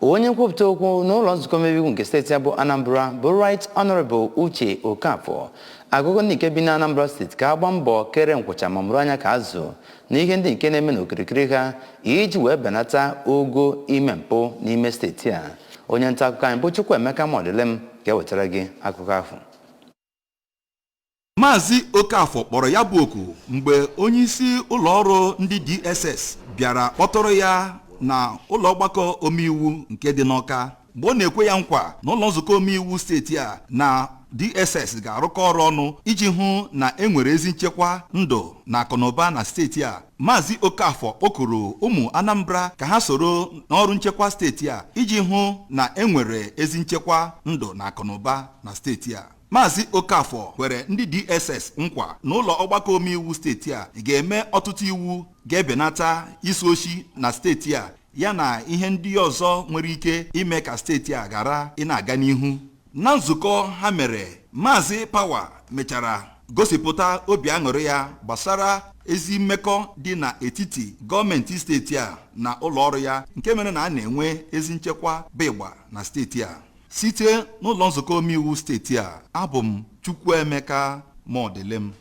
onye nkwupụta okwu n'ụlọ nzukọ omeiwu nke steeti bụ Anambra bụ Right Honorable Uche Okafọ agụgụ ndị nke bi na Anambra steeti ka agba mbọ kere Nkwucha ma mụrụ anya ka azụ na ihe ndị nke na-eme n'okirikiri ha iji wee benata ogo ime mpụ n'ime steeti a. Onye nta akụkọ anyị bụ Chukwuemeka Modelem ga-ewetara gị akụkọ ahụ. Maazị Okafọ kpọrọ ya bụ oku mgbe onye isi ụlọ ọrụ ndị DSS bịara kpọtụrụ ya na ụlọ ọgbakọ omeiwu nke dị n'Awka mgbe ọ na-ekwe ya nkwa na ụlọ nzukọ omeiwu steeti a na DSS ga-arụkọ ọrụ ọnụ iji hụ na enwere ezi nchekwa ndụ na akụnụba na steeti a. Maazị Okafọ kpọkuru ụmụ Anambra ka ha soro n'ọrụ nchekwa steeti a iji hụ na enwere ezi nchekwa ndụ na akụnụba na steeti a. Maazị Okafọ kwere ndị DSS nkwa na ụlọ ọgbakọ omeiwu steeti a ga-eme ọtụtụ iwu ga-ebenata isi oshi na steeti a yana ihe ndị ọzọ nwere ike ime ka steeti a ghara ị na-aga n'ihu. Na nzukọ ha mere, Maazị Power mechara gosipụta obi aṅụrị ya gbasara ezi mmekọ dị n'etiti gọọmenti steeti a na ụlọ ọrụ ya nke mere na a na-enwe ezi nchekwa bụ ịgba na steeti a. Site n'ụlọ nzukọ omeiwu steeti a, abụ m Chukwuemeka Modelem.